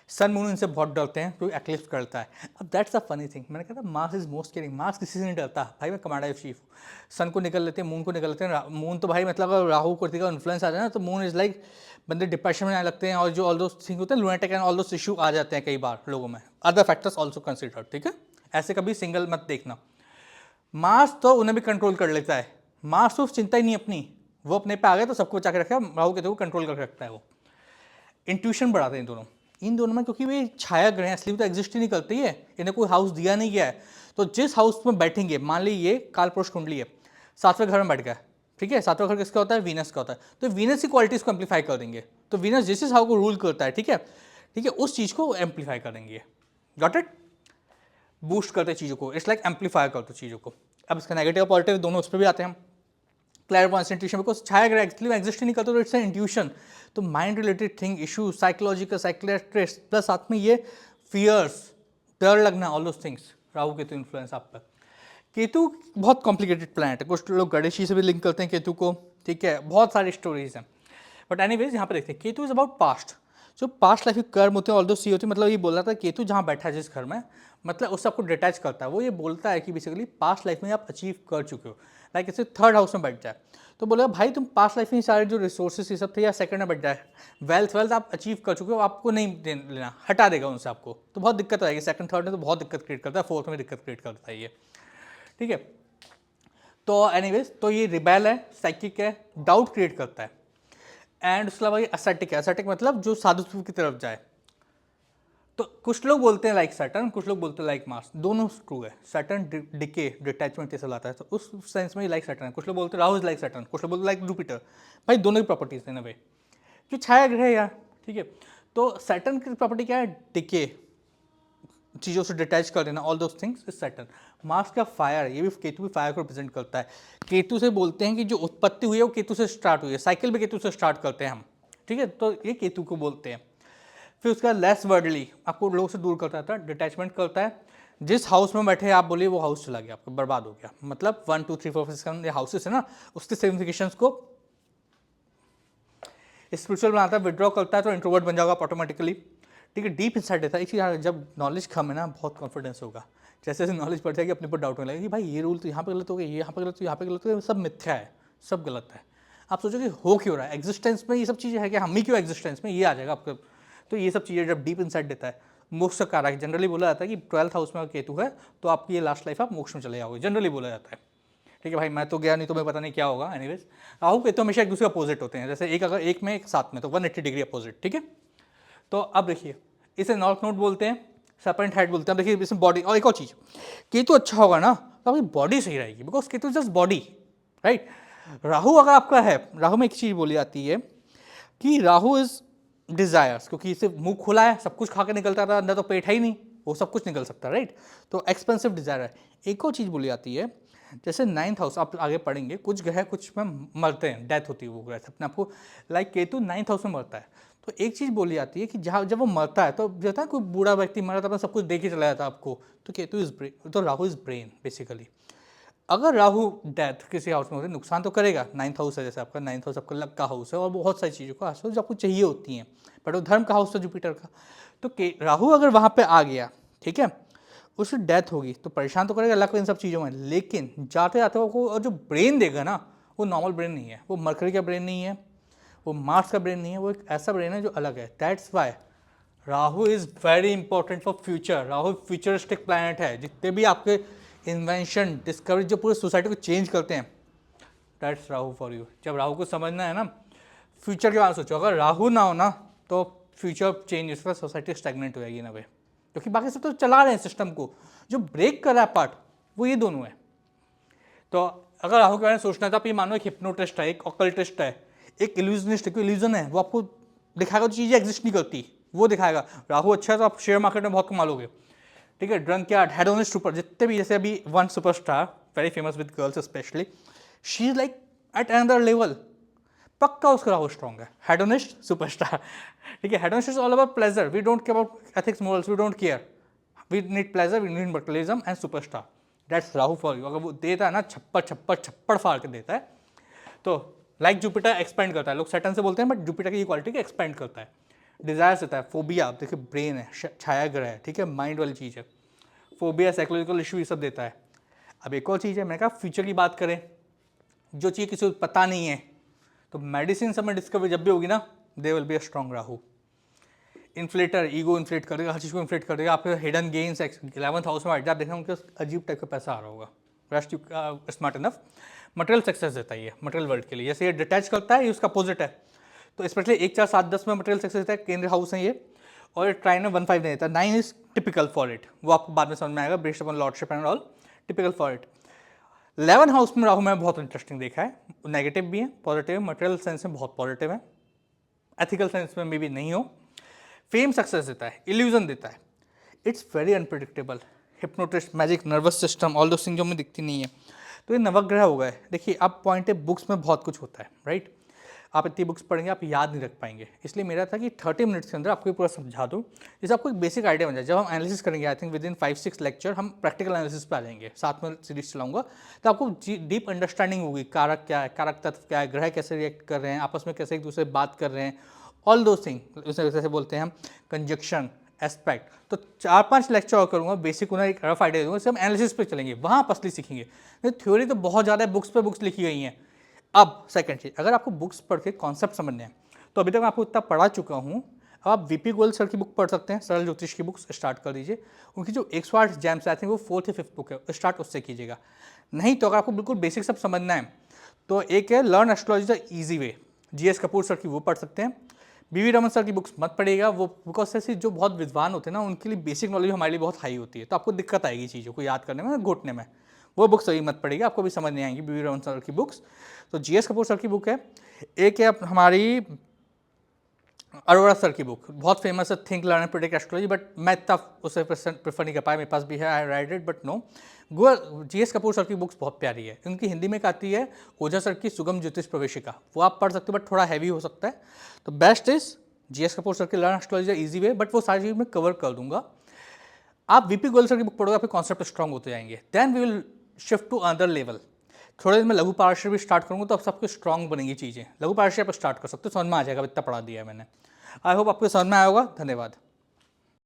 सन मून इनसे बहुत डरते हैं तो एक्लिप्स करता है। अब दैट्स अ फनी थिंग, मैंने कहा था Mars is most caring, Mars किसी से नहीं डरता भाई, मैं कमांडर इन चीफ हूँ। सन को निकल लेते हैं, मून को निकल लेते हैं, मून तो भाई मतलब अगर राहु कुर्ती का इन्फ्लुएंस आ जाए ना तो मून इज लाइक बंदे डिप्रेशन में आने लगते हैं, और जो ऑल दोस थिंग होते हैं lunatic and all those issue आ जाते हैं कई बार लोगों में, अदर फैक्टर्स ऑल्सो कंसिडर्ड, ठीक है, ऐसे कभी सिंगल मत देखना। मार्स तो उन्हें भी कंट्रोल कर लेता है, मार्स तो चिंता ही नहीं अपनी, वो अपने पे आ गया तो सबको बचा के रखा, राहु केतु को कंट्रोल कर रखता है वो। इंट्यूशन बढ़ाते हैं इन दोनों में, क्योंकि वे छाया ग्रह असली में तो एग्जिस्ट ही नहीं करती है, इन्हें कोई हाउस दिया नहीं गया है। तो जिस हाउस में बैठेंगे, मान लीजिए ये कालपुरुष कुंडली है, 7वें घर में बैठ गया, ठीक है, 7वां घर किसका होता है, वीनस का होता है, तो वीनस की क्वालिटीज को एम्पलीफाई कर देंगे। तो वीनस जिस हाउस को रूल करता है, ठीक है, उस चीज को एम्पलीफाई कर देंगे, गॉट इट, बूस्ट करते चीज़ों को, इट्स लाइक एम्पलीफाई करते चीज़ों को। अब इसका नेगेटिव और पॉजिटिव दोनों उस पर भी आते हैं हम। क्लैरिवॉयंस इंट्यूशन, बिकॉज छाया ग्रह एक्चुअली एग्जिस्ट ही नहीं करता, तो इट्स इंट्यूशन, तो mind related thing, issue, psychological, psychiatrist, plus साथ में ये फियर्स, डर लगना, all those things, Rahu Ketu influence आप पर। केतु बहुत कॉम्प्लिकेटेड प्लैनेट है, कुछ लोग गणेश जी से भी लिंक करते हैं केतु को, ठीक है, बहुत सारी स्टोरीज हैं, बट एनीवेज यहाँ पे देखते हैं केतु इज अबाउट पास्ट, जो पास्ट लाइफ के कर्म होते हैं, ऑल दो सी होती है, मतलब ये बोल रहा था केतु जहाँ बैठा है जिस घर में, मतलब उससे आपको डिटैच करता है, वो ये बोलता है कि बेसिकली पास्ट लाइफ में आप अचीव कर चुके हो, लाइक इसे थर्ड हाउस में बैठ जाए तो बोलेगा भाई तुम पास्ट लाइफ में सारे जो रिसोर्सेज ये सब थे, या सेकंड में बैठ जाए, वेल्थ आप अचीव कर चुके हो, आपको नहीं लेना, हटा देगा उनसे आपको, तो बहुत दिक्कत आएगी, सेकंड थर्ड में तो बहुत दिक्कत क्रिएट करता है, फोर्थ में दिक्कत क्रिएट करता है ये, ठीक है। तो एनीवेज, तो ये रिबेल है, साइकिक है, डाउट क्रिएट करता है, एंड उसके अलावा ये असैटिक है, असैटिक मतलब जो साधुत्व की तरफ जाए। तो कुछ लोग बोलते हैं लाइक सैटर्न, कुछ लोग बोलते हैं लाइक मार्स, दोनों ट्रू है, सैटर्न डिके डिटैचमेंट ये सब लाता है, तो उस सेंस में लाइक सैटर्न है, कुछ लोग बोलते हैं राहु इज लाइक सैटर्न, कुछ लोग बोलते हैं लाइक जुपिटर, भाई दोनों की प्रॉपर्टीज है ना भाई, जो छाया ग्रह है यार, ठीक है। तो सैटर्न की प्रॉपर्टी क्या है, डिके, चीज़ों से डिटैच कर देना, all those things is Saturn. Mars का फायर, ये भी केतु भी फायर को रिप्रेजेंट करता है, केतु से बोलते हैं कि जो उत्पत्ति हुई है वो केतु से स्टार्ट हुई है, साइकिल भी केतु से स्टार्ट करते हैं हम, ठीक है, तो ये केतु को बोलते हैं। फिर उसका लेस वर्डली, आपको लोगों से दूर करता था, डिटैचमेंट करता है, जिस हाउस में बैठे आप बोलिए वो हाउस चला गया, आपका बर्बाद हो गया, मतलब 1 2 3 4 5 6 ये हाउसेस है ना, उसके सिग्निफिकेशंस को स्पिरिचुअल बनाता है, विड्रॉ करता है, तो इंट्रोवर्ट बन जाओगे ऑटोमेटिकली, ठीक है, डीप इनसाइड देता है। एक चीज़, जब नॉलेज कम है ना बहुत कॉन्फिडेंस होगा, जैसे जैसे नॉलेज बढ़ जाएगी अपने पर डाउट होने लगेगा कि भाई ये रूल तो यहाँ पे गलत हो गया, ये यहाँ पे गलत हो, यहाँ पे गलत हो, सब मिथ्या है, सब गलत है। आप सोचोगे हो क्यों रहा है, एग्जिस्टेंस में ये सब चीज़ें है कि हम ही क्यों एग्जिस्टेंस में, ये आ जाएगा आपको। तो ये सब चीज़ें जब डीप इनसाइड देता है, मोक्ष का कारक, जनरली बोला जाता है कि 12th हाउस में केतु है तो आपकी ये लास्ट लाइफ आप मोक्ष में चले जाओगे, जनरली बोला जाता है, ठीक है भाई, मैं तो गया नहीं तो मैं पता नहीं क्या होगा। एनीवेज, राहु केतु हमेशा एक दूसरे अपोजिट होते हैं, जैसे एक अगर एक में एक साथ में तो 180 डिग्री अपोजिट, ठीक है। तो अब देखिए, इसे नॉर्थ नोड बोलते हैं, सर्पेंट हेड बोलते हैं। अब देखिए इसमें बॉडी, और एक और चीज़, केतु अच्छा होगा ना तो आपकी बॉडी सही रहेगी, because Ketu just body, right. Rahu अगर आपका है, राहु में एक चीज़ बोली जाती है कि राहु इज डिजायर्स, क्योंकि इसे मुंह खुला है, सब कुछ खा के निकलता था, अंदर तो पेट है ही नहीं, वो सब कुछ निकल सकता है, राइट। तो एक्सपेंसिव डिजायर है। एक और चीज़ बोली जाती है, जैसे 9th हाउस आप आगे पढ़ेंगे, कुछ ग्रह कुछ में मरते हैं, डेथ होती है वो ग्रह अपने आपको, लाइक केतु 9th हाउस में मरता है। तो एक चीज़ बोली जाती है कि जहाँ जब वो मरता है तो जैसा कोई बूढ़ा व्यक्ति मरा था, अपना सब कुछ देख ही चला जाता आपको, तो केतु इज ब्रेन, तो राहु इज ब्रेन बेसिकली। अगर राहु डेथ किसी हाउस में होती है, नुकसान तो करेगा, 9th हाउस है, जैसे आपका 9th हाउस आपका लक का हाउस है, और बहुत सारी चीज़ों का हाउस है जो आपको चाहिए होती हैं, बट वो धर्म का हाउस है जुपिटर का। तो राहु अगर वहाँ पे आ गया, ठीक है, उसकी डेथ होगी तो परेशान तो करेगा लक इन सब चीज़ों में, लेकिन जाते जाते वो जो ब्रेन देगा ना, वो नॉर्मल ब्रेन नहीं है, वो मरकरी का ब्रेन नहीं है, वो मार्स का ब्रेन नहीं है, वो एक ऐसा ब्रेन है जो अलग है। That's why Rahu is very important for future. Rahu futuristic planet है, जितने भी आपके इन्वेंशन डिस्कवरी जो पूरे सोसाइटी को चेंज करते हैं, दैट्स राहु फॉर यू। जब राहु को समझना है ना, फ्यूचर के बारे में सोचो, अगर राहु ना हो ना तो फ्यूचर चेंज इसका, सोसाइटी स्टैग्नेंट हो जाएगी ना भाई, क्योंकि बाकी सब तो चला रहे हैं सिस्टम को, जो ब्रेक कर रहा है पार्ट वो ये दोनों है। तो अगर राहु के बारे में सोचना है तो आप ये मानो एक हिप्नोटिस्ट है, एक ऑकल्टिस्ट है, एक इल्यूजनिस्ट है, कोई इल्यूजन है, वो आपको दिखाएगा जो चीज़ें एग्जिस्ट नहीं करती, वो दिखाएगा। राहु अच्छा है तो आप शेयर मार्केट में बहुत कमा लोगे, ठीक है। ड्रंक क्या हेडोनिस्ट सुपर, जितने भी, जैसे अभी one superstar very famous with girls specially, she is like at another level, पक्का उसका राहु स्ट्रॉन्ग है, हेडोनिस्ट सुपरस्टार, ठीक है। Hedonist is all about pleasure, we don't care about ethics morals, we don't care, we need pleasure, we need materialism and superstar, that's Rahu for you. अगर वो देता है ना छप्पड़ फाड़ के देता है, तो लाइक जुपिटर एक्सपेंड करता है, लोग सैटर्न से बोलते हैं बट जुपिटर की क्वालिटी को एक्सपेंड करता है, डिज़ायर्स देता है। फोबिया देखिए ब्रेन है, छाया ग्रह है, ठीक है, माइंड वाली चीज़ है। फोबिया साइकोलॉजिकल इशू ये सब देता है। अब एक और चीज़ है, मैंने कहा फ्यूचर की बात करें, जो चीज़ किसी को पता नहीं है, तो मेडिसिन समय डिस्कवरी जब भी होगी ना, they will be a strong Rahu. Inflator, ego inflate कर देगा, हर चीज़ को इन्फ्लेट कर देगा। आपके हिडन गेन्स 11th हाउस में आप देखना उनके अजीब टाइप का पैसा आ रहा होगा। Rest smart enough. Material success देता है ये मटेरियल वर्ल्ड के लिए, जैसे ये डिटैच करता है, ये उसका अपोजिट है। तो स्पेशली 1 4 7 10 में मटेरियल सक्सेस देता है, केंद्र हाउस है ये। और ट्राइन में 1 5 नहीं देता। 9 इज टिपिकल फॉर इट, वो आपको बाद में समझ में आएगा, based upon lordship and all, typical for it. 11 house में राहु में बहुत इंटरेस्टिंग देखा है, नेगेटिव भी है, पॉजिटिव, मटेरियल सेंस में बहुत पॉजिटिव है, एथिकल सेंस में मे भी नहीं हो। फेम सक्सेस देता है, इल्यूजन देता है, it's very unpredictable, hypnotist, magic, nervous system, all those thing जो हमें दिखती नहीं है। तो ये नवग्रह हो गए। देखिए अब पॉइंट है, बुक्स में बहुत कुछ होता है, राइट। आप इतनी बुक्स पढ़ेंगे आप याद नहीं रख पाएंगे, इसलिए मेरा था कि 30 मिनट्स के अंदर आपको ये पूरा समझा दूँ, जिससे आपको एक बेसिक आइडिया बन जाए। जब हम एनालिसिस करेंगे, I think with in 5-6 lecture हम प्रैक्टिकल एनालिसिस पे आ जाएंगे, साथ में सीरीज चलाऊंगा, तो आपको डीप अंडरस्टैंडिंग होगी, कारक क्या है, कारक तत्व क्या है, ग्रह कैसे रिएक्ट कर रहे हैं, आपस में कैसे एक दूसरे से बात कर रहे हैं, ऑल दोज थिंग, उसे जैसे बोलते हैं हम कंजक्शन, एस्पेक्ट। तो 4-5 लेक्चर और करूँगा, बेसिक उन्हें एक रफ आइडिया दूँगा, इससे हम एनालिसिस पे चलेंगे, वहाँ आप असली सीखेंगे। थ्योरी तो बहुत ज़्यादा है, बुक्स पे बुक्स लिखी गई हैं। अब सेकंड चीज, अगर आपको बुक्स पढ़ के कॉन्सेप्ट समझने हैं, तो अभी तक मैं आपको इतना पढ़ा चुका हूँ, अब आप वीपी गोयल सर की बुक पढ़ सकते हैं, सरल ज्योतिष की बुक्स स्टार्ट कर दीजिए। उनकी जो 108 जैम्स आई थिंक वो 4th या 5th बुक है, स्टार्ट उससे कीजिएगा। नहीं तो अगर आपको बिल्कुल बेसिक सब समझना है, तो एक है learn astrology the easy way, GS Kapoor sir की, वो पढ़ सकते हैं। बीवी रमन सर की बुक्स मत पढ़िएगा, वो बिकॉज ऐसे जो बहुत विद्वान होते हैं ना, उनके लिए बेसिक नॉलेज हमारे लिए बहुत हाई होती है, तो आपको दिक्कत आएगी चीज़ों को याद करने में, घोटने में। वो बुक्स अभी मत पढ़िएगा, आपको भी समझ नहीं आएंगी बीवी रमन सर की बुक्स। तो जीएस कपूर सर की बुक है। एक है हमारी अरोड़ा सर की बुक, बहुत फेमस है, think learn and predict astrology, but मैं इतना उसे प्रेफर नहीं कर पाया, मेरे पास भी है, I ride it, but no. GS Kapoor sir की बुक्स बहुत प्यारी है। उनकी हिंदी में एक आती है ओझा सर की सुगम ज्योतिष प्रवेशिका, वो आप पढ़ सकते हो, बट थोड़ा हैवी हो सकता है। तो best is GS Kapoor sir की learn astrology easy way, but वो सारी चीज़ मैं कवर कर दूंगा। आप वीपी गोयल सर की बुक पढ़ोगे, आपके कॉन्सेप्ट स्ट्रॉन्ग होते जाएंगे, then we will shift to other level. थोड़े दिन में लघु पाराशर भी स्टार्ट करूँगा, तो अब सबको स्ट्रॉन्ग बनेंगी चीज़ें। लघु पाराशर आप स्टार्ट कर सकते हो, समझ में आ जाएगा, इतना पढ़ा दिया है मैंने। आई होप आपको समझ में आया होगा। धन्यवाद।